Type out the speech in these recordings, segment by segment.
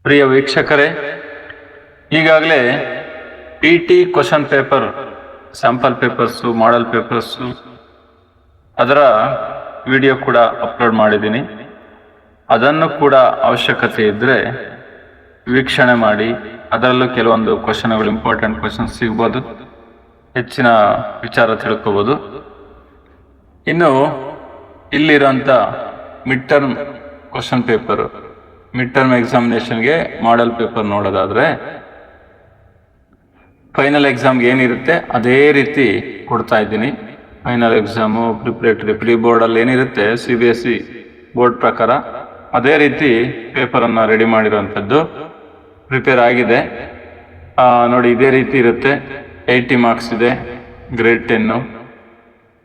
ಪ್ರಿಯ ವೀಕ್ಷಕರೇ, ಈಗಾಗಲೇ T question paper, sample papers, model papers ಅದರ ವಿಡಿಯೋ ಕೂಡ ಅಪ್ಲೋಡ್ ಮಾಡಿದ್ದೀನಿ. ಅದನ್ನು ಕೂಡ ಅವಶ್ಯಕತೆ ಇದ್ದರೆ ವೀಕ್ಷಣೆ ಮಾಡಿ. ಅದರಲ್ಲೂ ಕೆಲವೊಂದು ಕ್ವಶನ್ಗಳು, ಇಂಪಾರ್ಟೆಂಟ್ ಕ್ವಶನ್ಸ್ ಸಿಗ್ಬೋದು, ಹೆಚ್ಚಿನ ವಿಚಾರ ತಿಳ್ಕೋಬೋದು. ಇನ್ನು ಇಲ್ಲಿರೋಂಥ mid term question paper, mid term ಎಕ್ಸಾಮಿನೇಷನ್ಗೆ ಮಾಡೆಲ್ ಪೇಪರ್ ನೋಡೋದಾದರೆ ಫೈನಲ್ ಎಕ್ಸಾಮ್ಗೆ ಏನಿರುತ್ತೆ ಅದೇ ರೀತಿ ಕೊಡ್ತಾ ಇದ್ದೀನಿ. ಫೈನಲ್ ಎಕ್ಸಾಮು, ಪ್ರಿಪ್ರೇಟರಿ, ಪ್ರೀ ಬೋರ್ಡಲ್ಲಿ ಏನಿರುತ್ತೆ CBSE ಬೋರ್ಡ್ ಪ್ರಕಾರ ಅದೇ ರೀತಿ ಪೇಪರನ್ನು ರೆಡಿ ಮಾಡಿರೋವಂಥದ್ದು ಪ್ರಿಪೇರ್ ಆಗಿದೆ. ನೋಡಿ, ಇದೇ ರೀತಿ ಇರುತ್ತೆ. 80 ಮಾರ್ಕ್ಸ್ ಇದೆ. ಗ್ರೇಡ್ 10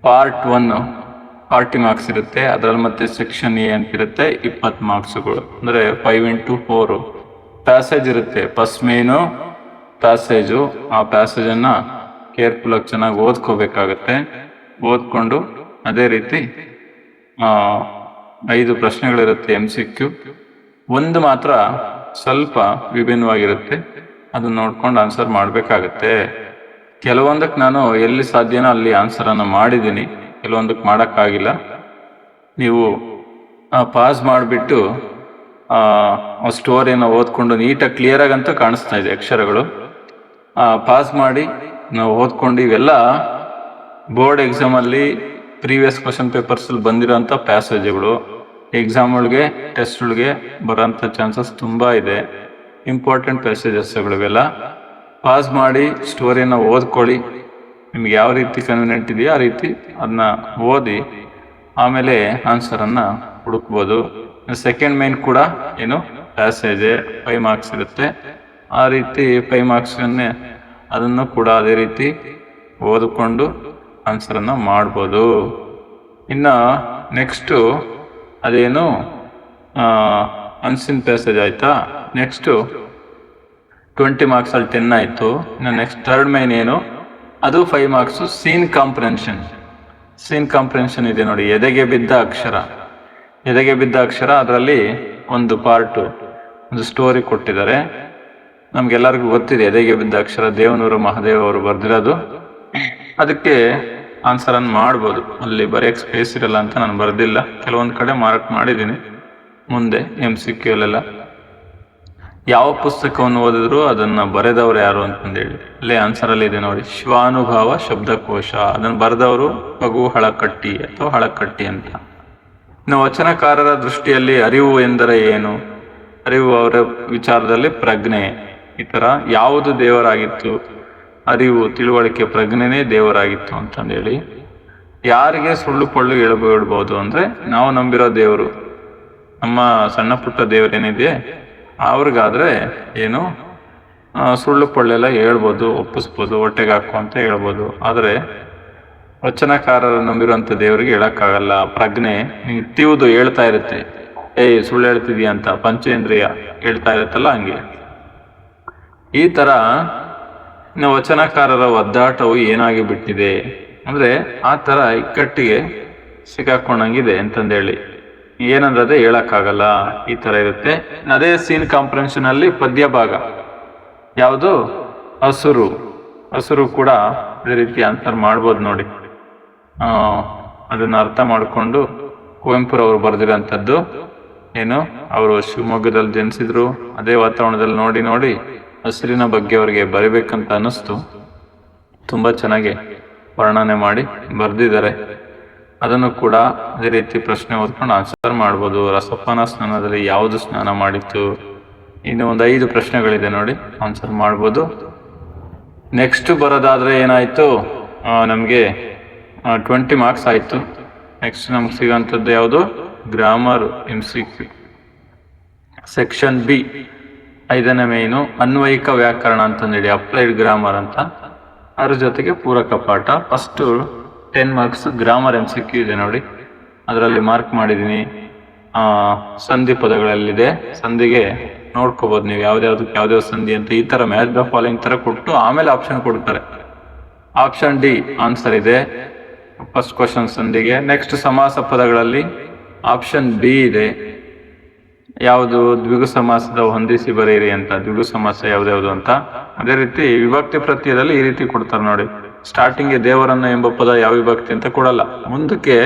ಪಾರ್ಟ್ 1 40 ಮಾರ್ಕ್ಸ್ ಇರುತ್ತೆ. ಅದರಲ್ಲಿ ಮತ್ತೆ ಸೆಕ್ಷನ್ ಎ ಅಂತಿರುತ್ತೆ, 20 ಮಾರ್ಕ್ಸ್ಗಳು, ಅಂದರೆ 5x4 ಪ್ಯಾಸೇಜ್ ಇರುತ್ತೆ. ಫಸ್ಟ್ ಮೇನು ಪ್ಯಾಸೇಜು, ಆ ಪ್ಯಾಸೇಜನ್ನು ಕೇರ್ಫುಲ್ಲಾಗಿ ಚೆನ್ನಾಗಿ ಓದ್ಕೋಬೇಕಾಗತ್ತೆ. ಓದ್ಕೊಂಡು ಅದೇ ರೀತಿ 5 ಪ್ರಶ್ನೆಗಳಿರುತ್ತೆ MCQ. ಒಂದು ಮಾತ್ರ ಸ್ವಲ್ಪ ವಿಭಿನ್ನವಾಗಿರುತ್ತೆ, ಅದನ್ನ ನೋಡ್ಕೊಂಡು ಆನ್ಸರ್ ಮಾಡಬೇಕಾಗತ್ತೆ. ಕೆಲವೊಂದಕ್ಕೆ ನಾನು ಎಲ್ಲಿ ಸಾಧ್ಯನೋ ಅಲ್ಲಿ ಆನ್ಸರನ್ನು ಮಾಡಿದ್ದೀನಿ, ಕೆಲವೊಂದಕ್ಕೆ ಮಾಡೋಕ್ಕಾಗಿಲ್ಲ. ನೀವು ಪಾಸ್ ಮಾಡಿಬಿಟ್ಟು ಆ ಸ್ಟೋರಿಯನ್ನು ಓದ್ಕೊಂಡು ನೀಟಾಗಿ ಕ್ಲಿಯರಾಗಂತೂ ಕಾಣಿಸ್ತಾ ಇದೆ ಅಕ್ಷರಗಳು. ಪಾಸ್ ಮಾಡಿ ನಾವು ಓದ್ಕೊಂಡು ಇವೆಲ್ಲ ಬೋರ್ಡ್ ಎಕ್ಸಾಮಲ್ಲಿ ಪ್ರೀವಿಯಸ್ ಕ್ವಶನ್ ಪೇಪರ್ಸಲ್ಲಿ ಬಂದಿರೋಂಥ ಪ್ಯಾಸೇಜ್ಗಳು ಎಕ್ಸಾಮ್ಗಳಿಗೆ, ಟೆಸ್ಟ್ಗಳಿಗೆ ಬರೋಂಥ ಚಾನ್ಸಸ್ ತುಂಬ ಇದೆ. ಇಂಪಾರ್ಟೆಂಟ್ ಪ್ಯಾಸೇಜಸ್ಗಳು ಇವೆಲ್ಲ. ಪಾಸ್ ಮಾಡಿ ಸ್ಟೋರಿಯನ್ನು ಓದ್ಕೊಳ್ಳಿ. ನಿಮ್ಗೆ ಯಾವ ರೀತಿ ಕನ್ವಿನಿಯೆಂಟ್ ಇದೆಯೋ ಆ ರೀತಿ ಅದನ್ನ ಓದಿ ಆಮೇಲೆ ಆನ್ಸರನ್ನು ಹುಡುಕ್ಬೋದು. ಸೆಕೆಂಡ್ ಮೇನ್ ಕೂಡ ಏನು ಪ್ಯಾಸೇಜ್ 5 ಮಾರ್ಕ್ಸ್ ಇರುತ್ತೆ. ಆ ರೀತಿ 5 ಮಾರ್ಕ್ಸನ್ನೇ ಅದನ್ನು ಕೂಡ ಅದೇ ರೀತಿ ಓದಿಕೊಂಡು ಆನ್ಸರನ್ನು ಮಾಡ್ಬೋದು. ಇನ್ನು ನೆಕ್ಸ್ಟು ಅದೇನು ಅನ್ಸಿನ್ ಪ್ಯಾಸೇಜ್ ಆಯಿತಾ. ನೆಕ್ಸ್ಟು 20 ಮಾರ್ಕ್ಸಲ್ಲಿ 10 ಆಯಿತು. ಇನ್ನು ನೆಕ್ಸ್ಟ್ ಥರ್ಡ್ ಮೈನ್ ಏನು, ಅದು 5 ಮಾರ್ಕ್ಸು. ಸೀನ್ ಕಾಂಪ್ರೆನ್ಷನ್ ಇದೆ ನೋಡಿ. ಎದೆಗೆ ಬಿದ್ದ ಅಕ್ಷರ, ಅದರಲ್ಲಿ ಒಂದು ಪಾರ್ಟು, ಒಂದು ಸ್ಟೋರಿ ಕೊಟ್ಟಿದ್ದಾರೆ. ನಮ್ಗೆಲ್ಲರಿಗೂ ಗೊತ್ತಿದೆ ಎದೆಗೆ ಬಿದ್ದ ಅಕ್ಷರ ದೇವನೂರು ಮಹಾದೇವ್ ಅವರು ಬರೆದಿರೋದು. ಅದಕ್ಕೆ ಆನ್ಸರನ್ನು ಮಾಡ್ಬೋದು. ಅಲ್ಲಿ ಬರೆಯೋಕ್ಕೆ ಸ್ಪೇಸ್ ಇರಲ್ಲ ಅಂತ ನಾನು ಬರೆದಿಲ್ಲ. ಕೆಲವೊಂದು ಕಡೆ ಮಾರ್ಕ್ ಮಾಡಿದ್ದೀನಿ. ಮುಂದೆ MCQ ಅಲ್ಲೆಲ್ಲ ಯಾವ ಪುಸ್ತಕವನ್ನು ಓದಿದ್ರು ಅದನ್ನು ಬರೆದವರು ಯಾರು ಅಂತಂದೇಳಿ ಅಲ್ಲೇ ಆನ್ಸರಲ್ಲಿ ಇದೆ ನೋಡಿ. ಶಿವಾನುಭವ ಶಬ್ದಕೋಶ, ಅದನ್ನು ಬರೆದವರು ಪಗು ಹಳಕಟ್ಟಿ ಅಥವಾ ಹಳಕಟ್ಟಿ ಅಂತ. ಇನ್ನು ವಚನಕಾರರ ದೃಷ್ಟಿಯಲ್ಲಿ ಅರಿವು ಎಂದರೆ ಏನು, ಅರಿವು ಅವರ ವಿಚಾರದಲ್ಲಿ ಪ್ರಜ್ಞೆ. ಈ ಥರ ಯಾವುದು ದೇವರಾಗಿತ್ತು, ಅರಿವು, ತಿಳುವಳಿಕೆ, ಪ್ರಜ್ಞೆನೇ ದೇವರಾಗಿತ್ತು ಅಂತಂದೇಳಿ. ಯಾರಿಗೆ ಸುಳ್ಳು ಪಳ್ಳು ಹೇಳ್ಬಿಡ್ಬೋದು ಅಂದರೆ ನಾವು ನಂಬಿರೋ ದೇವರು, ನಮ್ಮ ಸಣ್ಣ ಪುಟ್ಟ ದೇವರೇನಿದೆ ಅವ್ರಿಗಾದ್ರೆ ಏನು ಸುಳ್ಳು ಪಳ್ಳೆಲ್ಲ ಹೇಳ್ಬೋದು, ಒಪ್ಪಿಸ್ಬೋದು, ಹೊಟ್ಟೆಗೆ ಹಾಕು ಅಂತ ಹೇಳ್ಬೋದು. ಆದರೆ ವಚನಕಾರರು ನಂಬಿರುವಂಥ ದೇವರಿಗೆ ಹೇಳೋಕ್ಕಾಗಲ್ಲ. ಪ್ರಜ್ಞೆ ನಿತ್ಯುವುದು ಹೇಳ್ತಾ ಇರುತ್ತೆ, ಸುಳ್ಳು ಹೇಳ್ತಿದೀಯ ಅಂತ ಪಂಚೇಂದ್ರಿಯ ಹೇಳ್ತಾ ಇರುತ್ತಲ್ಲ, ಹಂಗೆ. ಈ ಥರ ಇನ್ನು ವಚನಕಾರರ ಒದ್ದಾಟವು ಏನಾಗಿ ಬಿಟ್ಟಿದೆ ಅಂದರೆ ಆ ಥರ ಇಕ್ಕಟ್ಟಿಗೆ ಸಿಕ್ಕಾಕೊಂಡಂಗಿದೆ ಅಂತಂದೇಳಿ. ಏನಂದ್ರೆ ಹೇಳೋಕ್ಕಾಗಲ್ಲ, ಈ ಥರ ಇರುತ್ತೆ. ಅದೇ ಸೀನ್ ಕಾಂಪ್ರೆನ್ಷನಲ್ಲಿ ಪದ್ಯ ಭಾಗ ಯಾವುದು, ಹಸುರು ಕೂಡ ಅದೇ ರೀತಿ ಆನ್ಸರ್ ಮಾಡ್ಬೋದು ನೋಡಿ. ಅದನ್ನು ಅರ್ಥ ಮಾಡಿಕೊಂಡು ಕುವೆಂಪುರವರು ಬರೆದಿರೋಂಥದ್ದು ಏನು, ಅವರು ಶಿವಮೊಗ್ಗದಲ್ಲಿ ಜನಿಸಿದ್ರು, ಅದೇ ವಾತಾವರಣದಲ್ಲಿ ನೋಡಿ ಹಸಿರಿನ ಬಗ್ಗೆ ಅವರಿಗೆ ಬರಿಬೇಕಂತ ಅನ್ನಿಸ್ತು. ತುಂಬ ಚೆನ್ನಾಗಿ ವರ್ಣನೆ ಮಾಡಿ ಬರೆದಿದ್ದಾರೆ. ಅದನ್ನು ಕೂಡ ಅದೇ ರೀತಿ ಪ್ರಶ್ನೆ ಓದ್ಕೊಂಡು ಆನ್ಸರ್ ಮಾಡ್ಬೋದು. ರಸಪಾನ ಸ್ನಾನದಲ್ಲಿ ಯಾವುದು ಸ್ನಾನ ಮಾಡಿತ್ತು, ಇನ್ನು ಒಂದು 5 ಪ್ರಶ್ನೆಗಳಿದೆ ನೋಡಿ, ಆನ್ಸರ್ ಮಾಡ್ಬೋದು. ನೆಕ್ಸ್ಟ್ ಬರೋದಾದರೆ ಏನಾಯಿತು, ನಮಗೆ 20 ಮಾರ್ಕ್ಸ್ ಆಯಿತು. ನೆಕ್ಸ್ಟ್ ನಮ್ಗೆ ಸಿಗೋಂಥದ್ದು ಯಾವುದು, ಗ್ರಾಮರ್ MCQ ಸೆಕ್ಷನ್ B. 5ನೇ ಮೇನು ಅನ್ವಯಿಕ ವ್ಯಾಕರಣ ಅಂತಂದೇಳಿ, ಅಪ್ಲೈಡ್ ಗ್ರಾಮರ್ ಅಂತ. ಅದ್ರ ಜೊತೆಗೆ ಪೂರಕ ಪಾಠ. ಫಸ್ಟು 10 ಮಾರ್ಕ್ಸ್ ಗ್ರಾಮರ್ MCQ ಇದೆ ನೋಡಿ, ಅದರಲ್ಲಿ ಮಾರ್ಕ್ ಮಾಡಿದ್ದೀನಿ. ಸಂಧಿ ಪದಗಳಲ್ಲಿದೆ, ಸಂಧಿಗೆ ನೋಡ್ಕೋಬೋದು ನೀವು ಯಾವ್ದಾವ್ದು ಸಂಧಿ ಅಂತ. ಈ ಥರ ಮ್ಯಾಚ್ ದ ಫಾಲೋಯಿಂಗ್ ಥರ ಕೊಟ್ಟು ಆಮೇಲೆ ಆಪ್ಷನ್ ಕೊಡ್ತಾರೆ. ಆಪ್ಷನ್ D ಆನ್ಸರ್ ಇದೆ ಫಸ್ಟ್ ಕ್ವಶನ್ ಸಂಧಿಗೆ. ನೆಕ್ಸ್ಟ್ ಸಮಾಸ ಪದಗಳಲ್ಲಿ ಆಪ್ಷನ್ B ಇದೆ. ಯಾವುದು ದ್ವಿಗು ಸಮಾಸದ ಹೊಂದಿಸಿ ಬರೆಯಿರಿ ಅಂತ, ದ್ವಿಗು ಸಮಾಸ ಯಾವ್ದ್ಯಾವುದು ಅಂತ. ಅದೇ ರೀತಿ ವಿಭಕ್ತಿ ಪ್ರತ್ಯಯದಲ್ಲಿ ಈ ರೀತಿ ಕೊಡ್ತಾರೆ ನೋಡಿ. ಸ್ಟಾರ್ಟಿಂಗ್ಗೆ ದೇವರನ್ನ ಎಂಬ ಪದ ಯಾವ ವಿಭಕ್ತಿ ಅಂತ ಕೊಡಲ್ಲ, ಮುಂದಕ್ಕೆ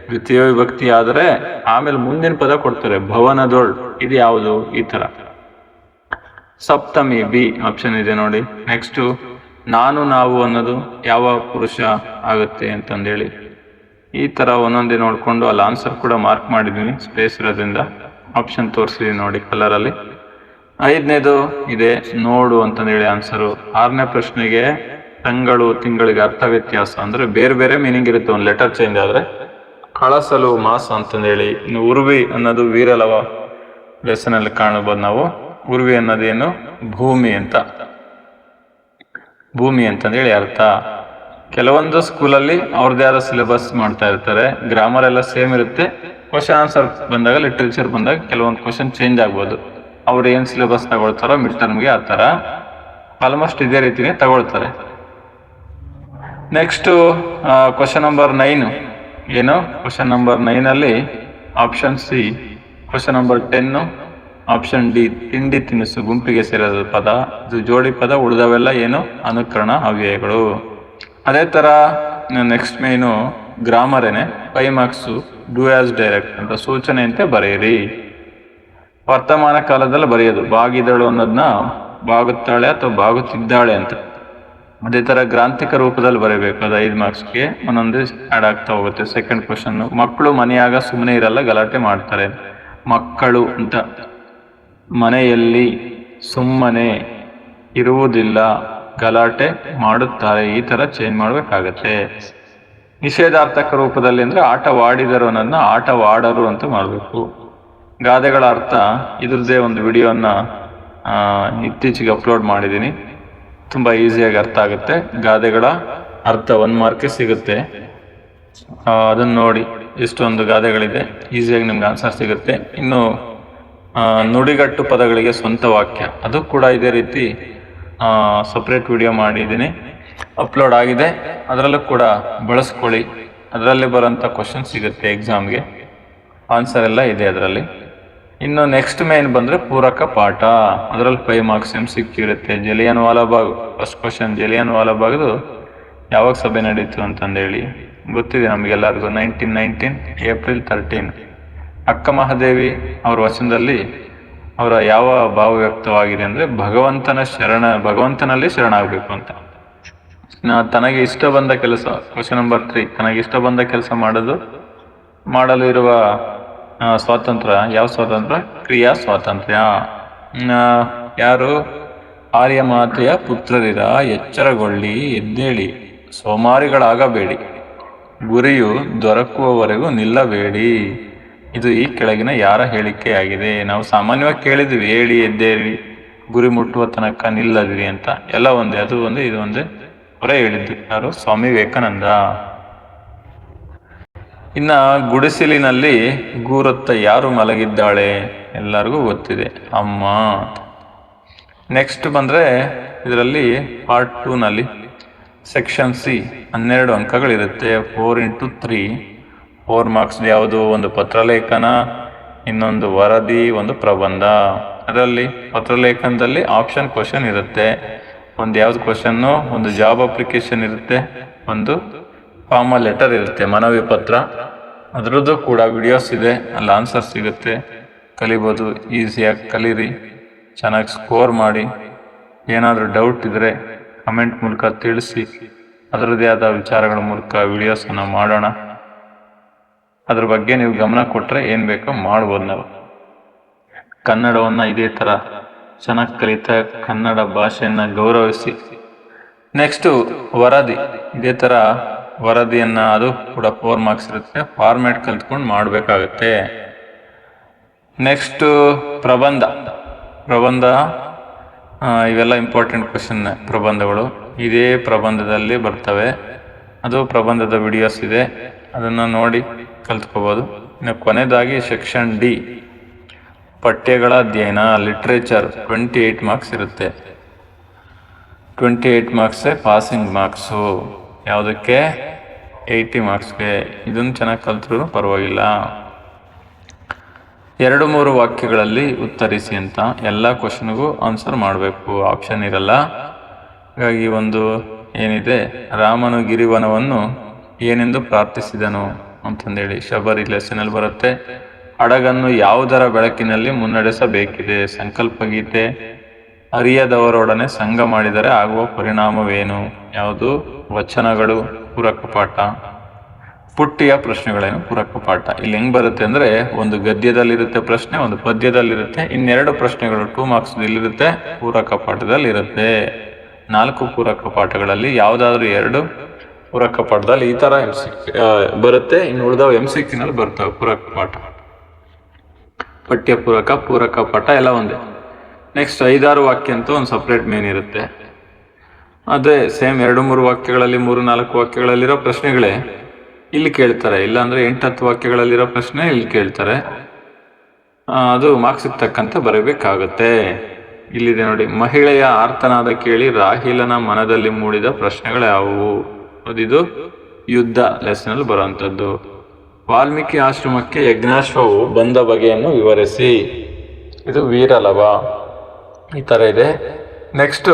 ದ್ವಿತೀಯ ವಿಭಕ್ತಿ ಆದ್ರೆ ಆಮೇಲೆ ಮುಂದಿನ ಪದ ಕೊಡ್ತಾರೆ. ಭವನದೊಳ್ ಇದು ಯಾವುದು, ಈ ತರ. ಸಪ್ತಮಿ ಬಿ ಆಪ್ಷನ್ ಇದೆ ನೋಡಿ. ನೆಕ್ಸ್ಟ್ ನಾನು ನಾವು ಅನ್ನೋದು ಯಾವ ಪುರುಷ ಆಗುತ್ತೆ ಅಂತಂದೇಳಿ ಈ ತರ ಒಂದೊಂದೇ ನೋಡ್ಕೊಂಡು ಅಲ್ಲಿ ಆನ್ಸರ್ ಕೂಡ ಮಾರ್ಕ್ ಮಾಡಿದ್ದೀನಿ ಸ್ಪೇಸ್ ಇರೋದ್ರಿಂದ. ಆಪ್ಷನ್ ತೋರಿಸಿದೀನಿ ನೋಡಿ ಕಲರಲ್ಲಿ. 5ನೇದು ಇದೆ ನೋಡು ಅಂತಂದೇಳಿ ಆನ್ಸರು. 6ನೇ ಪ್ರಶ್ನೆಗೆ ತಿಂಗಳು ತಿಂಗಳಿಗೆ ಅರ್ಥ ವ್ಯತ್ಯಾಸ ಅಂದ್ರೆ ಬೇರೆ ಬೇರೆ ಮೀನಿಂಗ್ ಇರುತ್ತೆ ಒಂದು ಲೆಟರ್ ಚೇಂಜ್ ಆದ್ರೆ. ಕಳಸಲು ಮಾಸ ಅಂತಂದೇಳಿ. ಇನ್ನು ಉರ್ವಿ ಅನ್ನೋದು ವೀರಲವ ಲೆಸನ್ ಅಲ್ಲಿ ಕಾಣಬಹುದು ನಾವು. ಉರ್ವಿ ಅನ್ನೋದೇನು ಭೂಮಿ ಅಂತ, ಭೂಮಿ ಅಂತಂದೇಳಿ ಅರ್ಥ. ಕೆಲವೊಂದು ಸ್ಕೂಲಲ್ಲಿ ಅವ್ರದ್ದೇ ಆದ ಸಿಲೆಬಸ್ ಮಾಡ್ತಾ ಇರ್ತಾರೆ, ಗ್ರಾಮರ್ ಎಲ್ಲ ಸೇಮ್ ಇರುತ್ತೆ. ಕ್ವಶನ್ ಆನ್ಸರ್ ಬಂದಾಗ, ಲಿಟ್ರೇಚರ್ ಬಂದಾಗ ಕೆಲವೊಂದು ಕ್ವಶನ್ ಚೇಂಜ್ ಆಗ್ಬೋದು. ಅವ್ರು ಏನ್ ಸಿಲೆಬಸ್ ತಗೊಳ್ತಾರೋ ಮಿಡ್ ಟರ್ಮ್ಗೆ ಆ ಥರ ಆಲ್ಮೋಸ್ಟ್ ಇದೇ ರೀತಿನೇ ತಗೊಳ್ತಾರೆ. ನೆಕ್ಸ್ಟ್ ಕ್ವಶನ್ ನಂಬರ್ 9 ಏನು, ಕ್ವಶನ್ ನಂಬರ್ 9 ಅಲ್ಲಿ option C. Question number 10 option D. ತಿಂಡಿ ತಿನಿಸು ಗುಂಪಿಗೆ ಸೇರಿದ ಪದ, ಇದು ಜೋಡಿ ಪದ, ಉಳಿದವೆಲ್ಲ ಏನು ಅನುಕರಣ ಅವ್ಯಯಗಳು. ಅದೇ ತರ ನೆಕ್ಸ್ಟ್ ಮೇನು ಗ್ರಾಮರೇನೆ 5 ಮಾರ್ಕ್ಸು. ಡೂ ಆಸ್ ಡೈರೆಕ್ಟ್ ಅಂತ ಸೂಚನೆಯಂತೆ ಬರೆಯಿರಿ. ವರ್ತಮಾನ ಕಾಲದಲ್ಲಿ ಬರೆಯೋದು, ಬಾಗಿದಳು ಅನ್ನೋದನ್ನ ಬಾಗುತ್ತಾಳೆ ಅಥವಾ ಬಾಗುತ್ತಿದ್ದಾಳೆ ಅಂತ. ಅದೇ ತರ ಗ್ರಾಂಥಿಕ ರೂಪದಲ್ಲಿ ಬರೀಬೇಕು, ಅದು 5 ಮಾರ್ಕ್ಸ್ಗೆ ಒಂದೊಂದೇ ಆಡ್ ಆಗ್ತಾ ಹೋಗುತ್ತೆ. ಸೆಕೆಂಡ್ ಕ್ವಶನ್, ಮಕ್ಕಳು ಮನೆಯಾಗ ಸುಮ್ಮನೆ ಇರಲ್ಲ ಗಲಾಟೆ ಮಾಡ್ತಾರೆ. ಮಕ್ಕಳು ಅಂತ, ಮನೆಯಲ್ಲಿ ಸುಮ್ಮನೆ ಇರುವುದಿಲ್ಲ ಗಲಾಟೆ ಮಾಡುತ್ತಾರೆ, ಈ ತರ ಚೇಂಜ್ ಮಾಡ್ಬೇಕಾಗತ್ತೆ. ನಿಷೇಧಾರ್ಥಕ ರೂಪದಲ್ಲಿ ಅಂದ್ರೆ ಆಟವಾಡಿದರು ಅನ್ನೋದನ್ನ ಆಟವಾಡರು ಅಂತ ಮಾಡಬೇಕು. ಗಾದೆಗಳ ಅರ್ಥ ಇದ್ರದ್ದೇ ಒಂದು ವಿಡಿಯೋನ ಇತ್ತೀಚೆಗೆ ಅಪ್ಲೋಡ್ ಮಾಡಿದ್ದೀನಿ, ತುಂಬಾ ಈಸಿಯಾಗಿ ಅರ್ಥ ಆಗುತ್ತೆ. ಗಾದೆಗಳ ಅರ್ಥ 1 ಮಾರ್ಕ್ ಸಿಗುತ್ತೆ, ಅದನ್ನ ನೋಡಿ. ಎಷ್ಟೊಂದು ಗಾದೆಗಳಿದೆ, ಈಸಿಯಾಗಿ ನಿಮ್ಗೆ ಆನ್ಸರ್ ಸಿಗುತ್ತೆ. ಇನ್ನು ನುಡಿಗಟ್ಟು ಪದಗಳಿಗೆ ಸ್ವಂತ ವಾಕ್ಯ, ಅದು ಕೂಡ ಇದೇ ರೀತಿ ಸಪ್ರೇಟ್ ವಿಡಿಯೋ ಮಾಡಿದ್ದೀನಿ, ಅಪ್ಲೋಡ್ ಆಗಿದೆ. ಅದರಲ್ಲೂ ಕೂಡ ಬಳಸ್ಕೊಳ್ಳಿ, ಅದರಲ್ಲಿ ಬರೋಂಥ ಕ್ವಶನ್ ಸಿಗುತ್ತೆ ಎಕ್ಸಾಮ್ಗೆ, ಆನ್ಸರ್ ಎಲ್ಲ ಇದೆ ಅದರಲ್ಲಿ. ಇನ್ನು ನೆಕ್ಸ್ಟ್ ಮೇನ್ ಬಂದ್ರೆ ಪೂರಕ ಪಾಠ, ಅದರಲ್ಲಿ 5 ಮಾರ್ಕ್ಸ್ ಸಿಕ್ಕಿರುತ್ತೆ. Jallian Wala Bagh first question. ಜಲಿಯನ್ ವಾಲಾಬಾಗ್ದು ಯಾವಾಗ ಸಭೆ ನಡೀತು ಅಂತಂದೇಳಿ ಗೊತ್ತಿದೆ ನಮಗೆಲ್ಲರಿಗೂ. 1919 ಏಪ್ರಿಲ್ 13. ಅಕ್ಕ ಮಹಾದೇವಿ ಅವ್ರ ವಚನದಲ್ಲಿ ಅವರ ಯಾವ ಭಾವ ವ್ಯಕ್ತವಾಗಿದೆ ಅಂದ್ರೆ ಭಗವಂತನಲ್ಲಿ ಶರಣಾಗಬೇಕು ಅಂತ. ತನಗೆ ಇಷ್ಟ ಬಂದ ಕೆಲಸ, ಕ್ವಶನ್ ನಂಬರ್ 3, ತನಗೆ ಇಷ್ಟ ಬಂದ ಕೆಲಸ ಮಾಡಲು ಇರುವ ಸ್ವಾತಂತ್ರ್ಯ ಯಾವ ಸ್ವಾತಂತ್ರ್ಯ? ಕ್ರಿಯಾ ಸ್ವಾತಂತ್ರ್ಯ. ಯಾರು? ಆರ್ಯ ಮಾತೆಯ ಪುತ್ರರಿರ ಎಚ್ಚರಗೊಳ್ಳಿ, ಎದ್ದೇಳಿ, ಸೋಮಾರಿಗಳಾಗಬೇಡಿ, ಗುರಿಯು ದೊರಕುವವರೆಗೂ ನಿಲ್ಲಬೇಡಿ. ಇದು ಈ ಕೆಳಗಿನ ಯಾರ ಹೇಳಿಕೆಯಾಗಿದೆ? ನಾವು ಸಾಮಾನ್ಯವಾಗಿ ಕೇಳಿದ್ವಿ, ಹೇಳಿ ಎದ್ದೇಳಿ, ಗುರಿ ಮುಟ್ಟುವ ತನಕ ನಿಲ್ಲದಿರಿ ಅಂತ. ಎಲ್ಲ ಒಂದೇ, ಅದು ಒಂದೇ ಇದು ಒಂದೇ, ಅವರೇ ಹೇಳಿದ್ದು. ಯಾರು? ಸ್ವಾಮಿ ವಿವೇಕಾನಂದ. ಇನ್ನ ಗುಡಿಸಿಲಿನಲ್ಲಿ ಗೂರೊತ್ತ ಯಾರು ಮಲಗಿದ್ದಾಳೆ? ಎಲ್ಲರಿಗೂ ಗೊತ್ತಿದೆ, ಅಮ್ಮ. ನೆಕ್ಸ್ಟ್ ಬಂದ್ರೆ ಇದರಲ್ಲಿ ಪಾರ್ಟ್ 2 ನಲ್ಲಿ ಸೆಕ್ಷನ್ ಸಿ 12 ಅಂಕಗಳಿರುತ್ತೆ. 4x3 4 marks. ಯಾವುದು? ಒಂದು ಪತ್ರಲೇಖನ, ಇನ್ನೊಂದು ವರದಿ, ಒಂದು ಪ್ರಬಂಧ. ಅದರಲ್ಲಿ ಪತ್ರಲೇಖನದಲ್ಲಿ ಆಪ್ಷನ್ ಕ್ವಶನ್ ಇರುತ್ತೆ. ಒಂದು ಯಾವ್ದು ಕ್ವಶನ್ನು? ಒಂದು ಜಾಬ್ ಅಪ್ಲಿಕೇಶನ್ ಇರುತ್ತೆ, ಒಂದು ಫಾರ್ಮಲ್ ಲೆಟರ್ ಇರುತ್ತೆ, ಮನವಿ ಪತ್ರ. ಅದರದ್ದು ಕೂಡ ವಿಡಿಯೋಸ್ ಇದೆ, ಅಲ್ಲಿ ಆನ್ಸರ್ ಸಿಗುತ್ತೆ, ಕಲಿಬೋದು. ಈಸಿಯಾಗಿ ಕಲೀರಿ, ಚೆನ್ನಾಗಿ ಸ್ಕೋರ್ ಮಾಡಿ. ಏನಾದರೂ ಡೌಟ್ ಇದ್ದರೆ ಕಮೆಂಟ್ ಮೂಲಕ ತಿಳಿಸಿ, ಅದರದ್ದೇ ಆದ ವಿಚಾರಗಳ ಮೂಲಕ ವಿಡಿಯೋಸನ್ನು ಮಾಡೋಣ. ಅದ್ರ ಬಗ್ಗೆ ನೀವು ಗಮನ ಕೊಟ್ಟರೆ ಏನು ಬೇಕೋ ಮಾಡ್ಬೋದು. ನಾವು ಕನ್ನಡವನ್ನು ಇದೇ ಥರ ಚೆನ್ನಾಗಿ ಕಲಿತಾ ಕನ್ನಡ ಭಾಷೆಯನ್ನು ಗೌರವಿಸಿ. ನೆಕ್ಸ್ಟು ವರದಿ. ಇದೇ ಥರ ವರದಿಯನ್ನು, ಅದು ಕೂಡ 4 ಮಾರ್ಕ್ಸ್ ಇರುತ್ತೆ, ಫಾರ್ಮ್ಯಾಟ್ ಕಲ್ತ್ಕೊಂಡು ಮಾಡಬೇಕಾಗುತ್ತೆ. ನೆಕ್ಸ್ಟು ಪ್ರಬಂಧ. ಇವೆಲ್ಲ ಇಂಪಾರ್ಟೆಂಟ್ ಕ್ವಶನ್ ಪ್ರಬಂಧಗಳು. ಇದೇ ಪ್ರಬಂಧದಲ್ಲಿ ಬರ್ತವೆ, ಅದು ಪ್ರಬಂಧದ ವಿಡಿಯೋಸ್ ಇದೆ, ಅದನ್ನು ನೋಡಿ ಕಲ್ತ್ಕೋಬೋದು. ಇನ್ನು ಕೊನೆಯದಾಗಿ ಸೆಕ್ಷನ್ ಡಿ, ಪಠ್ಯಗಳ ಅಧ್ಯಯನ, ಲಿಟ್ರೇಚರ್. 28 ಮಾರ್ಕ್ಸ್ ಇರುತ್ತೆ. 28 ಮಾರ್ಕ್ಸೇ ಪಾಸಿಂಗ್ ಮಾರ್ಕ್ಸು. ಯಾವುದಕ್ಕೆ? 80 ಮಾರ್ಕ್ಸ್ಗೆ. ಇದನ್ನು ಚೆನ್ನಾಗಿ ಕಲ್ತ್ರೂ ಪರವಾಗಿಲ್ಲ. 2-3 ವಾಕ್ಯಗಳಲ್ಲಿ ಉತ್ತರಿಸಿ ಅಂತ. ಎಲ್ಲ ಕ್ವಶನ್ಗೂ ಆನ್ಸರ್ ಮಾಡಬೇಕು, ಆಪ್ಷನ್ ಇರಲ್ಲ. ಹಾಗಾಗಿ ಒಂದು ಏನಿದೆ, ರಾಮನು ಗಿರಿವನವನ್ನು ಏನೆಂದು ಪ್ರಾರ್ಥಿಸಿದನು ಅಂತಂದೇಳಿ ಶಬರಿ ಲೆಸನಲ್ಲಿ ಬರುತ್ತೆ. ಹಡಗನ್ನು ಯಾವುದರ ಬೆಳಕಿನಲ್ಲಿ ಮುನ್ನಡೆಸಬೇಕಿದೆ, ಸಂಕಲ್ಪ ಗೀತೆ. ಅರಿಯದವರೊಡನೆ ಸಂಘ ಮಾಡಿದರೆ ಆಗುವ ಪರಿಣಾಮವೇನು, ಯಾವುದು, ವಚನಗಳು, ಪೂರಕ ಪಾಠ. ಪುಟ್ಟಿಯ ಪ್ರಶ್ನೆಗಳೇನು, ಪೂರಕ ಪಾಠ. ಇಲ್ಲಿ ಹೆಂಗ್ ಬರುತ್ತೆ ಅಂದ್ರೆ, ಒಂದು ಗದ್ಯದಲ್ಲಿರುತ್ತೆ ಪ್ರಶ್ನೆ, ಒಂದು ಪದ್ಯದಲ್ಲಿರುತ್ತೆ, ಇನ್ನೆರಡು ಪ್ರಶ್ನೆಗಳು 2 ಮಾರ್ಕ್ಸ್ ಇಲ್ಲಿರುತ್ತೆ, ಪೂರಕ ಪಾಠದಲ್ಲಿ ಇರುತ್ತೆ. 4 ಪೂರಕ ಪಾಠಗಳಲ್ಲಿ ಯಾವ್ದಾದ್ರು 2 ಪೂರಕ ಪಾಠದಲ್ಲಿ ಈ ತರ ಬರುತ್ತೆ, ಇನ್ನು ಉಳಿದವು MCQ ನಲ್ಲಿ ಬರ್ತವೆ ಪೂರಕ ಪಾಠ. ಪಠ್ಯ ಪೂರಕ, ಪೂರಕ ಪಾಠ ಎಲ್ಲ ಒಂದೇ. ನೆಕ್ಸ್ಟ್ 5-6 ವಾಕ್ಯ ಅಂತೂ ಒಂದು ಸಪ್ರೇಟ್ ಮೇನ್ ಇರುತ್ತೆ. ಅದೇ ಸೇಮ್ 2-3 ವಾಕ್ಯಗಳಲ್ಲಿ 3-4 ವಾಕ್ಯಗಳಲ್ಲಿರೋ ಪ್ರಶ್ನೆಗಳೇ ಇಲ್ಲಿ ಕೇಳ್ತಾರೆ. ಇಲ್ಲಾಂದ್ರೆ 8-10 ವಾಕ್ಯಗಳಲ್ಲಿರೋ ಪ್ರಶ್ನೆ ಇಲ್ಲಿ ಕೇಳ್ತಾರೆ. ಅದು ಮಾರ್ಕ್ಸಿಗೆ ತಕ್ಕಂತೆ ಬರಬೇಕಾಗುತ್ತೆ. ಇಲ್ಲಿದೆ ನೋಡಿ, ಮಹಿಳೆಯ ಆರ್ತನಾದ ಕೇಳಿ ರಾಹಿಲನ ಮನದಲ್ಲಿ ಮೂಡಿದ ಪ್ರಶ್ನೆಗಳು ಯಾವುವು. ಇದು ಯುದ್ಧ ಲೆಸನಲ್ಲಿ ಬರುವಂಥದ್ದು. ವಾಲ್ಮೀಕಿ ಆಶ್ರಮಕ್ಕೆ ಯಜ್ಞಾಶ್ವವು ಬಂದ ಬಗೆಯನ್ನು ವಿವರಿಸಿ. ಇದು ವೀರಲವ. ಈ ತರ ಇದೆ. ನೆಕ್ಸ್ಟ್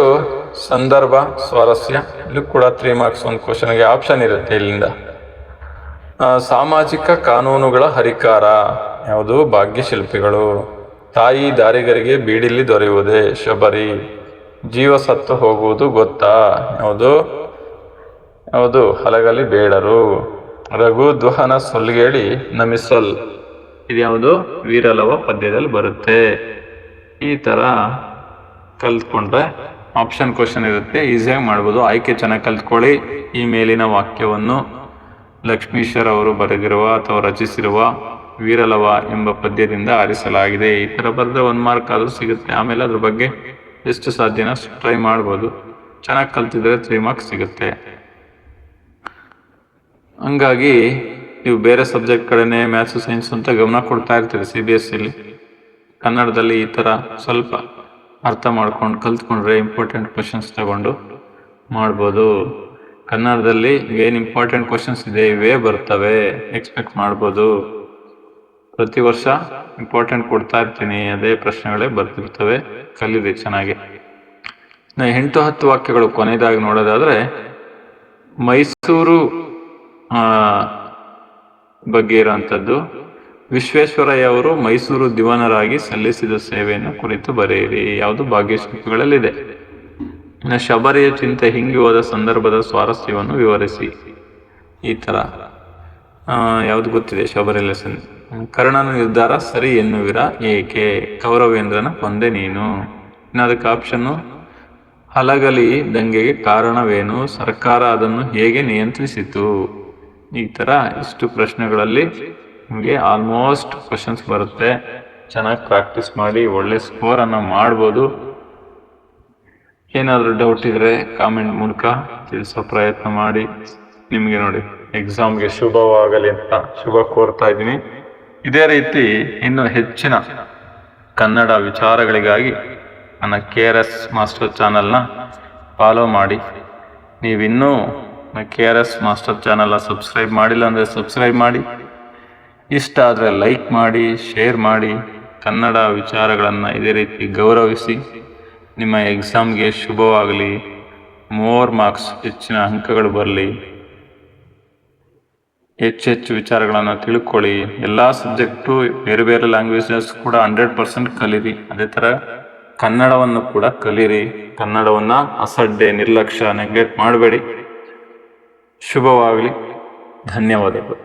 ಸಂದರ್ಭ, ಸ್ವಾರಸ್ಯ. ಇದು ಕೂಡ 3 ಮಾರ್ಕ್ಸ್. ಒಂದು ಕ್ವಶನ್ಗೆ ಆಪ್ಷನ್ ಇರುತ್ತೆ ಇಲ್ಲಿಂದ. ಸಾಮಾಜಿಕ ಕಾನೂನುಗಳ ಹರಿಕಾರ, ಯಾವುದು, ಭಾಗ್ಯಶಿಲ್ಪಿಗಳು. ತಾಯಿ ದಾರಿಗರಿಗೆ ಬೀಡಿಲಿ ದೊರೆಯುವುದೇ, ಶಬರಿ. ಜೀವ ಸತ್ತು ಹೋಗುವುದು ಗೊತ್ತಾ, ಯಾವುದು, ಹಲಗಲಿ ಬೇಡರು. ರಘು ದ್ವಹನ ಸೊಲ್ಗೇಳಿ ನಮಿಸಲ್, ಇದ್ಯಾವುದು, ವೀರಲವ ಪದ್ಯದಲ್ಲಿ ಬರುತ್ತೆ. ಈ ತರ ಕಲ್ತ್ಕೊಂಡ್ರೆ ಆಪ್ಷನ್ ಕ್ವಶನ್ ಇರುತ್ತೆ, ಈಸಿಯಾಗಿ ಮಾಡ್ಬೋದು. ಆಯ್ಕೆ ಚೆನ್ನಾಗಿ ಕಲ್ತ್ಕೊಳ್ಳಿ. ಈ ಮೇಲಿನ ವಾಕ್ಯವನ್ನು ಲಕ್ಷ್ಮೀಶ್ವರ ಅವರು ಬರೆದಿರುವ ಅಥವಾ ರಚಿಸಿರುವ ವೀರಲವ ಎಂಬ ಪದ್ಯದಿಂದ ಆರಿಸಲಾಗಿದೆ. ಈ ತರ ಬರೆದ್ರೆ 1 ಮಾರ್ಕ್ ಆದ್ರೂ ಸಿಗುತ್ತೆ. ಆಮೇಲೆ ಅದ್ರ ಬಗ್ಗೆ ಎಷ್ಟು ಸಾಧ್ಯನ ಟ್ರೈ ಮಾಡ್ಬೋದು. ಚೆನ್ನಾಗಿ ಕಲ್ತಿದ್ರೆ 3 ಮಾರ್ಕ್ಸ್ ಸಿಗುತ್ತೆ. ಹಂಗಾಗಿ ನೀವು ಬೇರೆ ಸಬ್ಜೆಕ್ಟ್ ಕಡೆನೆ ಮ್ಯಾಥ್ಸ್, ಸೈನ್ಸ್ ಅಂತ ಗಮನ ಕೊಡ್ತಾ ಇರ್ತೀರಿ CBSE. ಕನ್ನಡದಲ್ಲಿ ಈ ತರ ಸ್ವಲ್ಪ ಅರ್ಥ ಮಾಡ್ಕೊಂಡು ಕಲ್ತ್ಕೊಂಡ್ರೆ ಇಂಪಾರ್ಟೆಂಟ್ ಕ್ವಶನ್ಸ್ ತಗೊಂಡು ಮಾಡ್ಬೋದು. ಕನ್ನಡದಲ್ಲಿ ಏನು ಇಂಪಾರ್ಟೆಂಟ್ ಕ್ವಶನ್ಸ್ ಇದೆ ಇವೇ ಬರ್ತವೆ, ಎಕ್ಸ್ಪೆಕ್ಟ್ ಮಾಡ್ಬೋದು. ಪ್ರತಿ ವರ್ಷ ಇಂಪಾರ್ಟೆಂಟ್ ಕೊಡ್ತಾ ಇರ್ತೀನಿ, ಅದೇ ಪ್ರಶ್ನೆಗಳೇ ಬರ್ತಿರ್ತವೆ. ಕಲೀರಿ ಚೆನ್ನಾಗಿ. 8-10 ವಾಕ್ಯಗಳು ಕೊನೆಯದಾಗಿ ನೋಡೋದಾದ್ರೆ, ಮೈಸೂರು ಬಗ್ಗೆ ಇರೋಂಥದ್ದು. ವಿಶ್ವೇಶ್ವರಯ್ಯ ಅವರು ಮೈಸೂರು ದಿವಾನರಾಗಿ ಸಲ್ಲಿಸಿದ ಸೇವೆಯನ್ನು ಕುರಿತು ಬರೆಯಿರಿ, ಯಾವುದು, ಭಾಗ್ಯಶಿಲ್ಪಿಗಳಲ್ಲಿದೆ. ಶಬರಿಯ ಚಿಂತೆ ಹಿಂಗಿ ಹೋದ ಸಂದರ್ಭದ ಸ್ವಾರಸ್ಯವನ್ನು ವಿವರಿಸಿ. ಈ ತರ ಯಾವ್ದು ಗೊತ್ತಿದೆ, ಶಬರಿ ಲೆಸನ್. ಕರ್ಣನ ನಿರ್ಧಾರ ಸರಿ ಎನ್ನುವಿರ, ಏಕೆ, ಕೌರವೇಂದ್ರನ ಕೊಂದೆ ನೀನು. ಇನ್ನು ಅದಕ್ಕೆ ಆಪ್ಷನ್ನು, ಹಲಗಲಿ ದಂಗೆಗೆ ಕಾರಣವೇನು, ಸರ್ಕಾರ ಅದನ್ನು ಹೇಗೆ ನಿಯಂತ್ರಿಸಿತು. ಈ ತರ ಇಷ್ಟು ಪ್ರಶ್ನೆಗಳಲ್ಲಿ ನಿಮಗೆ ಆಲ್ಮೋಸ್ಟ್ ಕ್ವಶನ್ಸ್ ಬರುತ್ತೆ. ಚೆನ್ನಾಗಿ ಪ್ರಾಕ್ಟೀಸ್ ಮಾಡಿ ಒಳ್ಳೆ ಸ್ಕೋರ್ ಅನ್ನ ಮಾಡ್ಬೋದು. ಏನಾದರೂ ಡೌಟ್ ಇದ್ರೆ ಕಾಮೆಂಟ್ ಮೂಲಕ ತಿಳಿಸೋ ಪ್ರಯತ್ನ ಮಾಡಿ. ನಿಮಗೆ ನೋಡಿ, ಎಕ್ಸಾಮ್ಗೆ ಶುಭವಾಗಲಿ ಅಂತ ಶುಭ ಕೋರ್ತಾ ಇದ್ದೀನಿ. ಇದೇ ರೀತಿ ಇನ್ನು ಹೆಚ್ಚಿನ ಕನ್ನಡ ವಿಚಾರಗಳಿಗಾಗಿ ನನ್ನ KRS ಮಾಸ್ಟರ್ ಚಾನಲ್ನ ಫಾಲೋ ಮಾಡಿ. ನೀವಿನ್ನೂ KRS ಮಾಸ್ಟರ್ ಚಾನಲ್ನ ಸಬ್ಸ್ಕ್ರೈಬ್ ಮಾಡಿಲ್ಲ ಅಂದರೆ ಸಬ್ಸ್ಕ್ರೈಬ್ ಮಾಡಿ. ಇಷ್ಟ ಆದರೆ ಲೈಕ್ ಮಾಡಿ, ಶೇರ್ ಮಾಡಿ. ಕನ್ನಡ ವಿಚಾರಗಳನ್ನು ಇದೇ ರೀತಿ ಗೌರವಿಸಿ. ನಿಮ್ಮ ಎಕ್ಸಾಮ್ಗೆ ಶುಭವಾಗಲಿ. ಮೋರ್ ಮಾರ್ಕ್ಸ್, ಹೆಚ್ಚಿನ ಅಂಕಗಳು ಬರಲಿ. ಹೆಚ್ಚೆಚ್ಚು ವಿಚಾರಗಳನ್ನು ತಿಳ್ಕೊಳ್ಳಿ. ಎಲ್ಲ ಸಬ್ಜೆಕ್ಟು, ಬೇರೆ ಬೇರೆ ಲ್ಯಾಂಗ್ವೇಜಸ್ ಕೂಡ 100% ಕಲೀರಿ. ಅದೇ ಥರ ಕನ್ನಡವನ್ನು ಕೂಡ ಕಲೀರಿ. ಕನ್ನಡವನ್ನು ಅಸಡ್ಡೆ, ನಿರ್ಲಕ್ಷ್ಯ, ನೆಗ್ಲೆಕ್ಟ್ ಮಾಡಬೇಡಿ. ಶುಭವಾಗಲಿ. ಧನ್ಯವಾದಗಳು.